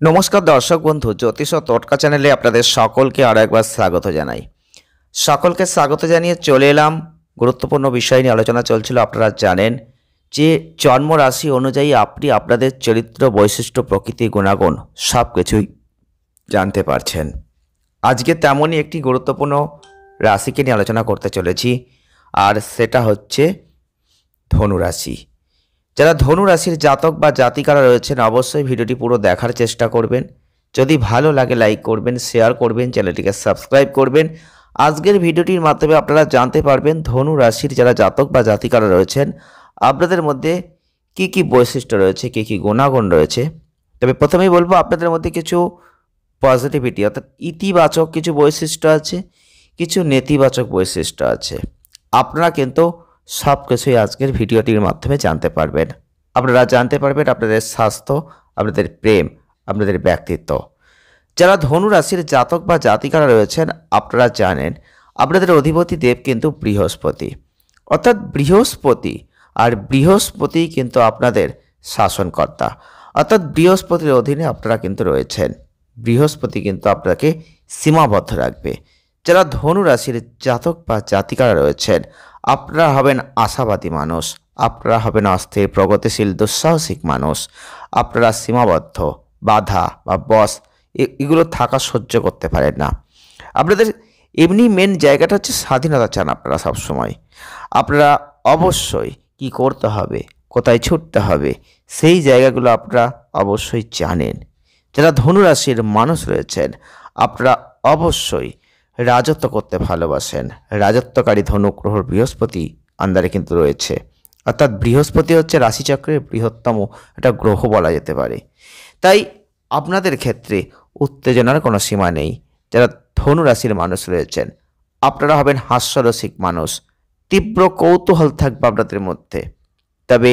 নমস্কার দর্শক বন্ধু, জ্যোতিষ ও টোটকা চ্যানেলে আপনাদের সকলকে আরও একবার স্বাগত জানাই। সকলকে স্বাগত জানিয়ে চলে এলাম গুরুত্বপূর্ণ বিষয় নিয়ে। আলোচনা চলছিল, আপনারা জানেন যে জন্ম রাশি অনুযায়ী আপনি আপনাদের চরিত্র, বৈশিষ্ট্য, প্রকৃতি, গুণাগুণ সব কিছুই জানতে পারছেন। আজকে তেমনই একটি গুরুত্বপূর্ণ রাশিকে নিয়ে আলোচনা করতে চলেছি, আর সেটা হচ্ছে ধনু রাশি। যারা ধনু রাশির জাতক বা জাতিকারা রয়েছেন অবশ্যই ভিডিওটি পুরো দেখার চেষ্টা করবেন। যদি ভালো লাগে লাইক করবেন, শেয়ার করবেন, চ্যানেলটিকে সাবস্ক্রাইব করবেন। আজকের ভিডিওটির মাধ্যমে আপনারা জানতে পারবেন ধনু রাশির যারা জাতক বা জাতিকারা রয়েছেন আপনাদের মধ্যে কি কি বৈশিষ্ট্য রয়েছে, কি কি গুণাগুণ রয়েছে। তবে প্রথমেই বলবো, আপনাদের মধ্যে কিছু পজিটিভিটি অর্থাৎ ইতিবাচক কিছু বৈশিষ্ট্য আছে, কিছু নেতিবাচক বৈশিষ্ট্য আছে। আপনারা কিন্তু সব কিছুই আজকের ভিডিওটির মাধ্যমে জানতে পারবেন। আপনারা জানতে পারবেন আপনাদের স্বাস্থ্য, আপনাদের প্রেম, আপনাদের ব্যক্তিত্ব। যারা ধনু রাশির জাতক বা জাতিকারা রয়েছেন আপনারা জানেন আপনাদের অধিপতি দেব কিন্তু বৃহস্পতি, অর্থাৎ বৃহস্পতি। আর বৃহস্পতি কিন্তু আপনাদের শাসনকর্তা, অর্থাৎ বৃহস্পতির অধীনে আপনারা কিন্তু রয়েছেন। বৃহস্পতি কিন্তু আপনাকে সীমাবদ্ধ রাখবে। যারা ধনু রাশির জাতক বা জাতিকারা রয়েছেন আপনারা হবেন আশাবাদী মানুষ, আপনারা হবেন অস্থির, প্রগতিশীল, দুঃসাহসিক মানুষ। আপনারা সীমাবদ্ধ, বাধা বা বশ এগুলো থাকা সহ্য করতে পারেন না। আপনাদের এমনি মেন জায়গাটা হচ্ছে স্বাধীনতা চান আপনারা সবসময়। আপনারা অবশ্যই কি করতে হবে, কোথায় ছুটতে হবে, সেই জায়গাগুলো আপনারা অবশ্যই জানেন। যারা ধনুরাশির মানুষ রয়েছেন আপনারা অবশ্যই রাজত্ব করতে ভালোবাসেন। রাজত্বকারী ধনুগ্রহ বৃহস্পতি আন্ডারে কিন্তু রয়েছে, অর্থাৎ বৃহস্পতি হচ্ছে রাশিচক্রের বৃহত্তম একটা গ্রহ বলা যেতে পারে। তাই আপনাদের ক্ষেত্রে উত্তেজনার কোনো সীমা নেই। যারা ধনু রাশির মানুষ রয়েছেন আপনারা হবেন হাস্যরসিক মানুষ। তীব্র কৌতূহল থাকবে আপনাদের মধ্যে। তবে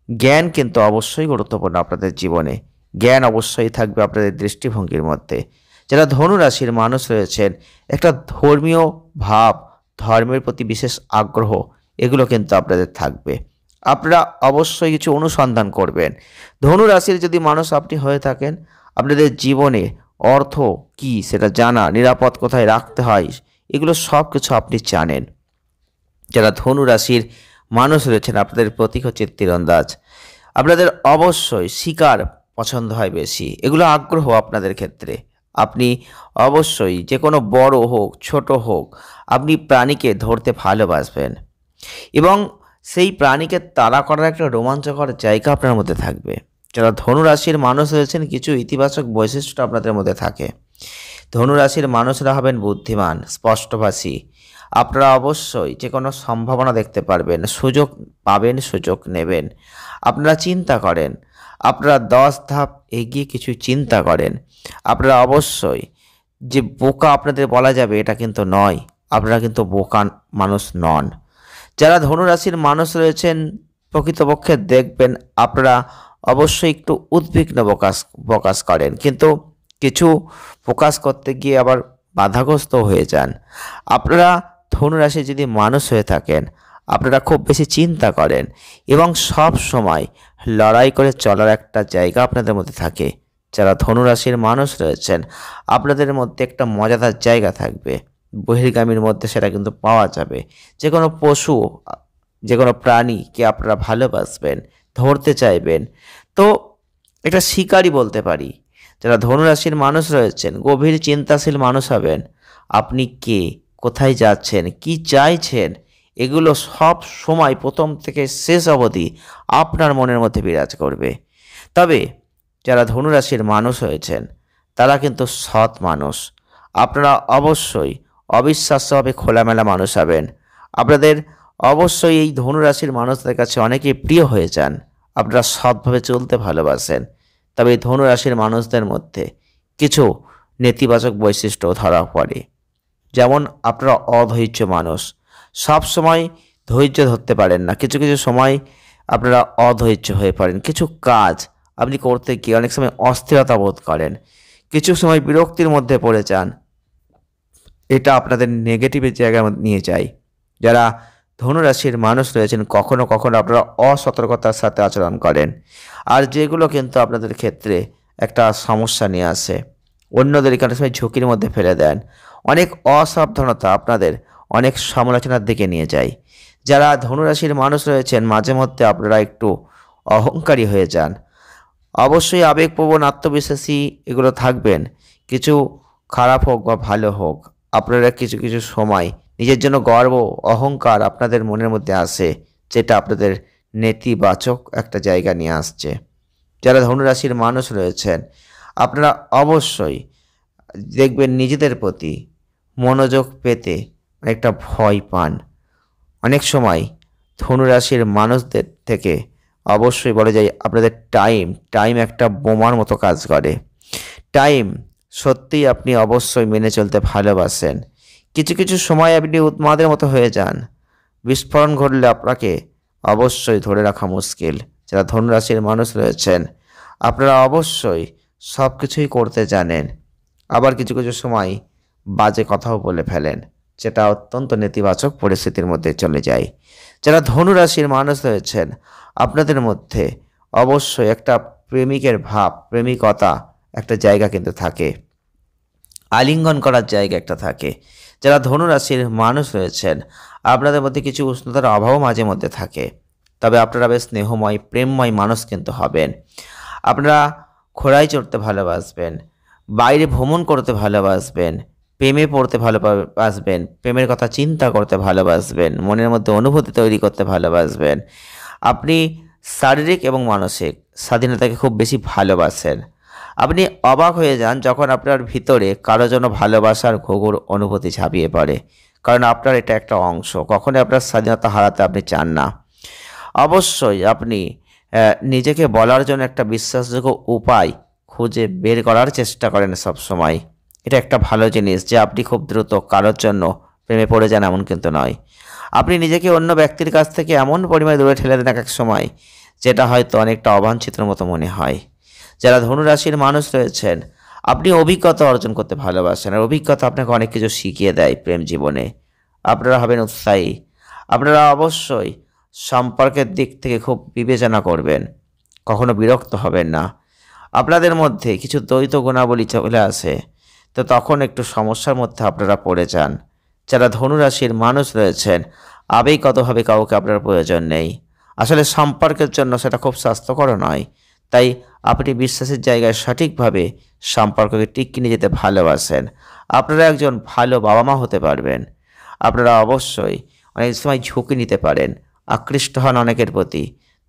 জ্ঞান কিন্তু অবশ্যই গুরুত্বপূর্ণ আপনাদের জীবনে। জ্ঞান অবশ্যই থাকবে আপনাদের দৃষ্টিভঙ্গির মধ্যে। যারা ধনু রাশির মানুষ রয়েছেন একটা ধর্মীয় ভাব, ধর্মের প্রতি বিশেষ আগ্রহ এগুলো কিন্তু আপনাদের থাকবে। আপনারা অবশ্যই কিছু অনুসন্ধান করবেন। ধনু রাশির যদি মানুষ আপনি হয়ে থাকেন আপনাদের জীবনে অর্থ কি সেটা জানা, নিরাপদ কোথায় রাখতে হয় এগুলো সব কিছু আপনি জানেন। যারা ধনু রাশির মানুষ রয়েছেন আপনাদের প্রতীক হচ্ছে তীরন্দাজ। আপনাদের অবশ্যই শিকার পছন্দ হয় বেশি, এগুলো আগ্রহ আপনাদের ক্ষেত্রে। আপনি অবশ্যই যে কোনো বড় হোক ছোট হোক আপনি প্রাণীকে ধরতে ভালোবাসবেন, এবং সেই প্রাণীকে তাড়া করার একটা রোমাঞ্চকর জায়গা আপনার মধ্যে থাকবে। যারা ধনু রাশির মানুষ রয়েছেন কিছু ইতিবাচক বৈশিষ্ট্য আপনাদের মধ্যে থাকে। ধনু রাশির মানুষরা হবেন বুদ্ধিমান, স্পষ্টভাষী। আপনারা অবশ্যই যে কোনো সম্ভাবনা দেখতে পারবেন, সুযোগ পাবেন, সুযোগ নেবেন। আপনারা চিন্তা করেন, আপনারা 10 ধাপ এগিয়ে কিছু চিন্তা করেন। আপনারা অবশ্যই যে বোকা আপনাদের বলা যাবে এটা কিন্তু নয়, আপনারা কিন্তু বোকা মানুষ নন। যারা ধনুরাশির মানুষ রয়েছেন প্রকৃতপক্ষে দেখবেন আপনারা অবশ্যই একটু উদ্বিগ্ন প্রকাশ করেন, কিন্তু কিছু প্রকাশ করতে গিয়ে আবার বাধাগ্রস্ত হয়ে যান। আপনারা ধনুরাশি যদি মানুষ হয়ে থাকেন আপনারা খুব বেশি চিন্তা করেন এবং সব সময় লড়াই করে চলার একটা জায়গা আপনাদের মধ্যে থাকে। যারা ধনুরাশির মানুষ রয়েছেন আপনাদের মধ্যে একটা মজাদার জায়গা থাকবে। বহির্গামীর মধ্যে সেটা কিন্তু পাওয়া যাবে। যে কোনো পশু, যে কোনো প্রাণীকে আপনারা ভালোবাসবেন, ধরতে চাইবেন। তো এটা শিকারই বলতে পারি। যারা ধনুরাশির মানুষ রয়েছেন গভীর চিন্তাশীল মানুষ হবেন। আপনি কে, কোথায় যাচ্ছেন, কি চাইছেন এগুলো সব সময় প্রথম থেকে শেষ অবধি আপনার মনের মধ্যে বিরাজ করবে। তবে যারা ধনুরাশির মানুষ হয়েছেন তারা কিন্তু সৎ মানুষ। আপনারা অবশ্যই অবিশ্বাস্যভাবে খোলামেলা মানুষ হবেন। আপনাদের অবশ্যই এই ধনুরাশির মানুষদের কাছে অনেকেই প্রিয় হয়ে যান। আপনারা সৎভাবে চলতে ভালোবাসেন। তবে এই ধনুরাশির মানুষদের মধ্যে কিছু নেতিবাচক বৈশিষ্ট্য ধরা পড়ে। যেমন আপনারা অধৈর্য মানুষ, সব সময় ধৈর্য ধরতে পারেন না। কিছু কিছু সময় আপনারা অধৈর্য হয়ে পড়েন। কিছু কাজ আপনি করতে গিয়ে অনেক সময় অস্থিরতা বোধ করেন, কিছু সময় বিরক্তির মধ্যে পড়ে যান। এটা আপনাদের নেগেটিভের জায়গায় নিয়ে যায়। যারা ধনুরাশির মানুষ রয়েছেন কখনো কখনো আপনারা অসতর্কতার সাথে আচরণ করেন, আর যেগুলো কিন্তু আপনাদের ক্ষেত্রে একটা সমস্যা নিয়ে আসে, অন্যদেরকে অনেক সময় ঝুঁকির মধ্যে ফেলে দেন, অনেক অসাবধানতা আপনাদের অনেক সমালোচনার দিকে নিয়ে যায়। যারা ধনুরাশির মানুষ রয়েছেন মাঝে মধ্যে আপনারা একটু অহংকারী হয়ে যান, অবশ্যই আবেগপ্রবণ আত্মবিশ্বাসী এগুলো থাকবেন। কিছু খারাপ হোক বা ভালো হোক, আপনারা কিছু কিছু সময় নিজের জন্য গর্ব অহংকার আপনাদের মনের মধ্যে আসে, যেটা আপনাদের নেতিবাচক একটা জায়গা নিয়ে আসছে। যারা ধনুরাশির মানুষ রয়েছেন আপনারা অবশ্যই দেখবেন নিজেদের প্রতি মনোযোগ পেতে অনেকটা ভয় পান। অনেক সময় ধনুরাশির মানুষদের থেকে অবশ্যই বলা যায় আপনাদের টাইম একটা বোমার মতো কাজ করে। টাইম সত্যিই আপনি অবশ্যই মেনে চলতে ভালোবাসেন। কিছু কিছু সময় আপনি উন্মাদের মতো হয়ে যান, বিস্ফোরণ ঘটলে আপনাকে অবশ্যই ধরে রাখা মুশকিল। যারা ধনুরাশির মানুষ রয়েছেন আপনারা অবশ্যই সব কিছুই করতে জানেন, আবার কিছু কিছু সময় বাজে কথাও বলে ফেলেন, যেটা অত্যন্ত নেতিবাচক পরিস্থিতির মধ্যে চলে যায়। যারা ধনুরাশির মানুষ রয়েছেন আপনাদের মধ্যে অবশ্যই একটা প্রেমিকের ভাব, প্রেমিকতা একটা জায়গা কিন্তু থাকে, আলিঙ্গন করার জায়গা একটা থাকে। যারা ধনুরাশির মানুষ রয়েছেন আপনাদের মধ্যে কিছু উষ্ণতার অভাবও মাঝে মধ্যে থাকে, তবে আপনারা বেশ স্নেহময় প্রেমময় মানুষ কিন্তু হবেন। আপনারা ঘোড়ায় চড়তে ভালোবাসবেন, বাইরে ভ্রমণ করতে ভালোবাসবেন, প্রেমে পড়তে ভালোবাসবেন, প্রেমের কথা চিন্তা করতে ভালোবাসবেন, মনের মধ্যে অনুভূতি তৈরি করতে ভালোবাসবেন। আপনি শারীরিক এবং মানসিক স্বাধীনতাকে খুব বেশি ভালোবাসেন। আপনি অবাক হয়ে যান যখন আপনার ভিতরে কারো জন্য ভালোবাসার ঘুঘুর অনুভূতি ঝাঁপিয়ে পড়ে, কারণ আপনার এটা একটা অংশ। কখনোই আপনার স্বাধীনতা হারাতে আপনি চান না। অবশ্যই আপনি নিজেকে বলার জন্য একটা বিশ্বাসযোগ্য উপায় খুঁজে বের করার চেষ্টা করেন সব সময়। এটা একটা ভালো জিনিস যে আপনি খুব দ্রুত কারোর জন্য প্রেমে পড়ে যান এমন কিন্তু নয়। আপনি নিজেকে অন্য ব্যক্তির কাছ থেকে এমন পরিমাণে দূরে ঠেলে দেন এক এক সময়, যেটা হয়তো অনেকটা অবাঞ্ছিতর মতো মনে হয়। যারা ধনুরাশির মানুষ রয়েছেন আপনি অভিজ্ঞতা অর্জন করতে ভালোবাসেন, আর অভিজ্ঞতা আপনাকে অনেক কিছু শিখিয়ে দেয় প্রেম জীবনে। আপনারা হবেন উৎসাহী। আপনারা অবশ্যই সম্পর্কের দিক থেকে খুব বিবেচনা করবেন, কখনো বিরক্ত হবেন না। আপনাদের মধ্যে কিছু দ্বৈত গুণাবলী চলে আসে, তো তখন একটু সমস্যার মধ্যে আপনারা পড়ে যান। যারা ধনুরাশির মানুষ রয়েছেন আবেগগতভাবে কাউকে আপনার প্রয়োজন নেই, আসলে সম্পর্কের জন্য সেটা খুব স্বাস্থ্যকর নয়। তাই আপনি বিশ্বাসের জায়গায় সঠিকভাবে সম্পর্ককে টিকিয়ে নিয়ে যেতে ভালোবাসেন। আপনারা একজন ভালো বাবা মা হতে পারবেন। আপনারা অবশ্যই অনেক সময় ঝুঁকি নিতে পারেন, আকৃষ্ট হন অনেকের প্রতি,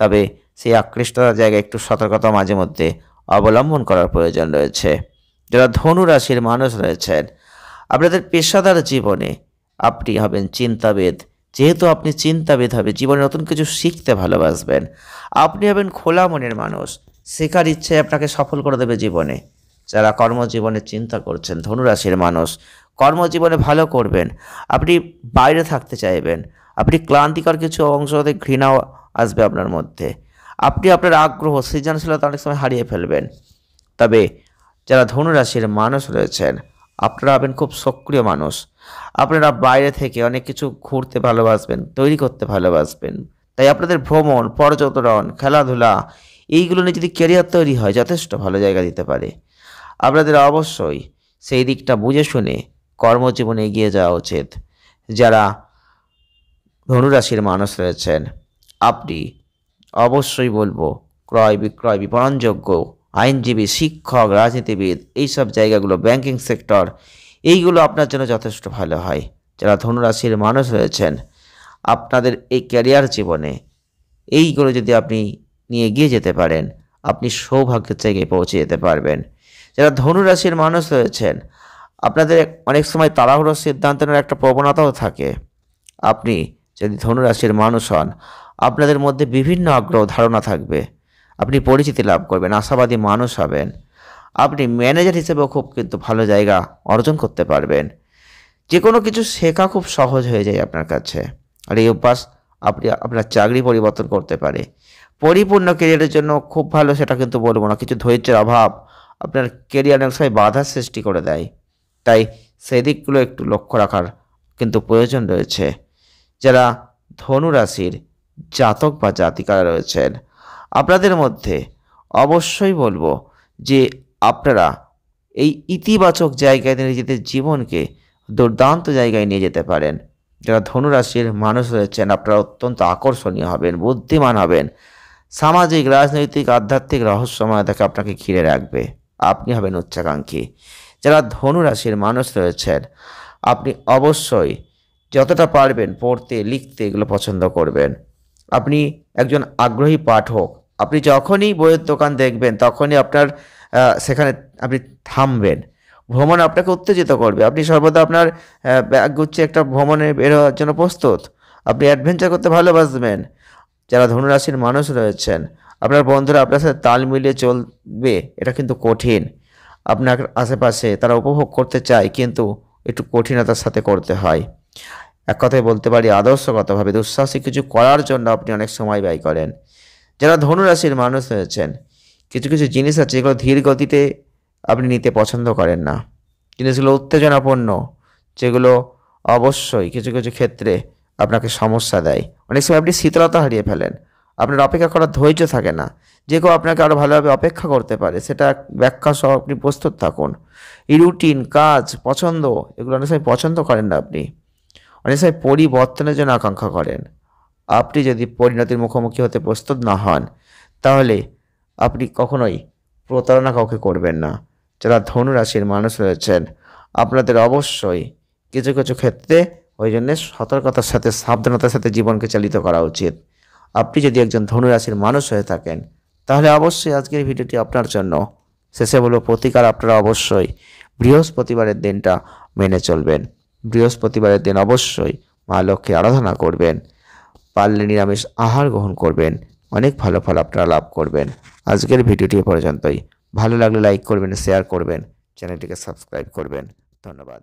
তবে সেই আকৃষ্টতার জায়গায় একটু সতর্কতা মাঝে মধ্যে অবলম্বন করার প্রয়োজন রয়েছে। যারা ধনুরাশির মানুষ রয়েছেন আপনাদের পেশাদার জীবনে আপনি হবেন চিন্তাবিদ। যেহেতু আপনি চিন্তাবিদ হবে, জীবনে নতুন কিছু শিখতে ভালোবাসবেন। আপনি হবেন খোলা মনের মানুষ, শেখার ইচ্ছে আপনাকে সফল করে দেবে জীবনে। যারা কর্মজীবনে চিন্তা করছেন ধনুরাশির মানুষ, কর্মজীবনে ভালো করবেন, আপনি বাইরে থাকতে চাইবেন, আপনি ক্লান্তিকর কিছু অংশ হতে ঘৃণাও আসবে আপনার মধ্যে, আপনি আপনার আগ্রহ সৃজনশীলতা অনেক সময় হারিয়ে ফেলবেন। তবে যারা ধনুরাশির মানুষ রয়েছেন আপনারা হবেন খুব সক্রিয় মানুষ। আপনারা বাইরে থেকে অনেক কিছু ঘুরতে ভালোবাসবেন, তৈরি করতে ভালোবাসবেন। তাই আপনাদের ভ্রমণ, পর্যটন, খেলাধুলা এইগুলো নিয়ে যদি ক্যারিয়ার তৈরি হয় যথেষ্ট ভালো জায়গা দিতে পারে। আপনাদের অবশ্যই সেই দিকটা বুঝে শুনে কর্মজীবনে এগিয়ে যাওয়া উচিত। যারা ধনুরাশির মানুষ রয়েছেন আপনি অবশ্যই বলবো ক্রয় বিক্রয় বিপণনযোগ্য, আইনজীবী, শিক্ষক, রাজনীতিবিদ, এইসব জায়গাগুলো, ব্যাংকিং সেক্টর, এইগুলো আপনার জন্য যথেষ্ট ভালো হয়। যারা ধনুরাশির মানুষ রয়েছেন আপনাদের এই ক্যারিয়ার জীবনে এইগুলো যদি আপনি নিয়ে এগিয়ে যেতে পারেন আপনি সৌভাগ্যের জায়গায় পৌঁছে যেতে পারবেন। যারা ধনুরাশির মানুষ রয়েছেন আপনাদের অনেক সময় তাড়াহুড়োর সিদ্ধান্ত নেওয়ার একটা প্রবণতাও থাকে। আপনি যদি ধনুরাশির মানুষ হন আপনাদের মধ্যে বিভিন্ন আগ্রহ ধারণা থাকবে, আপনি পরিচিতি লাভ করবেন, আশাবাদী মানুষ হবেন, আপনি ম্যানেজার হিসেবেও খুব কিন্তু ভালো জায়গা অর্জন করতে পারবেন। যে কোনো কিছু শেখা খুব সহজ হয়ে যায় আপনার কাছে, আর এই অভ্যাস আপনি আপনার চাকরি পরিবর্তন করতে পারে। পরিপূর্ণ কেরিয়ারের জন্য খুব ভালো সেটা কিন্তু বলবো না, কিছু ধৈর্যের অভাব আপনার কেরিয়ারে অনেক সময় বাধার সৃষ্টি করে দেয়। তাই সেই দিকগুলো একটু লক্ষ্য রাখার কিন্তু প্রয়োজন রয়েছে। যারা ধনুরাশির জাতক বা জাতিকারা রয়েছেন আপনাদের মধ্যে অবশ্যই বলবো যে আপনারা এই ইতিবাচক জায়গায় নিজেদের জীবনকে দুর্দান্ত জায়গায় নিয়ে যেতে পারেন। যারা ধনুরাশির মানুষ রয়েছেন আপনারা অত্যন্ত আকর্ষণীয় হবেন, বুদ্ধিমান হবেন। সামাজিক, রাজনৈতিক, আধ্যাত্মিক রহস্যময় থেকে আপনাকে ঘিরে রাখবে। আপনি হবেন উচ্চাকাঙ্ক্ষী। যারা ধনুরাশির মানুষ রয়েছেন আপনি অবশ্যই যতটা পারবেন পড়তে, লিখতে এগুলো পছন্দ করবেন। আপনি একজন আগ্রহী পাঠক। আপনি যখনই বইয়ের দোকান দেখবেন তখনই আপনার সেখানে আপনি থামবেন। ভ্রমণ আপনাকে উত্তেজিত করবে। আপনি সর্বদা আপনার ব্যাগ গুছিয়ে একটা ভ্রমণে বের হওয়ার জন্য প্রস্তুত। আপনি অ্যাডভেঞ্চার করতে ভালোবাসবেন। যারা ধনুরাশির মানুষ রয়েছেন আপনার বন্ধুরা আপনার সাথে তাল মিলিয়ে চলবে, এটা কিন্তু কঠিন। আপনার আশেপাশে তারা উপভোগ করতে চায় কিন্তু একটু কঠিনতার সাথে করতে হয়। এক কথায় বলতে পারি আদর্শগতভাবে দুঃসাহসিক কিছু করার জন্য আপনি অনেক সময় ব্যয় করেন। যারা ধনুরাশির মানুষ হয়েছেন কিছু কিছু জিনিস আছে যেগুলো ধীর গতিতে আপনি নিতে পছন্দ করেন না। জিনিসগুলো উত্তেজনাপূর্ণ, যেগুলো অবশ্যই কিছু কিছু ক্ষেত্রে আপনাকে সমস্যা দেয়। অনেক সময় আপনি শীতলতা হারিয়ে ফেলেন। আপনার অপেক্ষা করার ধৈর্য থাকে না। যে কেউ আপনাকে আরও ভালোভাবে অপেক্ষা করতে পারে সেটা ব্যাখ্যা সহ আপনি প্রস্তুত থাকুন। এই রুটিন, কাজ, পছন্দ এগুলো অনেক সময় পছন্দ করেন না আপনি। অনেক সময় পরিবর্তনের জন্য আকাঙ্ক্ষা করেন। আপনি যদি পরিণতির মুখোমুখি হতে প্রস্তুত না হন তাহলে আপনি কখনোই প্রতারণা কাউকে করবেন না। যারা ধনুরাশির মানুষ রয়েছেন আপনাদের অবশ্যই কিছু কিছু ক্ষেত্রে ওই জন্যে সতর্কতার সাথে, সাবধানতার সাথে জীবনকে চালিত করা উচিত। আপনি যদি একজন ধনুরাশির মানুষ হয়ে থাকেন তাহলে অবশ্যই আজকের ভিডিওটি আপনার জন্য। শেষে বলব প্রতিকার আপনারা অবশ্যই বৃহস্পতিবারের দিনটা মেনে চলবেন। বৃহস্পতিবারের দিন অবশ্যই মা লক্ষ্মীর আরাধনা করবেন, পারলে নিরামিষ আহার গ্রহণ করবেন, অনেক ভালো ফল আপনারা লাভ করবেন। আজকের ভিডিওটি পর্যন্তই। ভালো লাগলে লাইক করবেন, শেয়ার করবেন, চ্যানেলটিকে সাবস্ক্রাইব করবেন। ধন্যবাদ।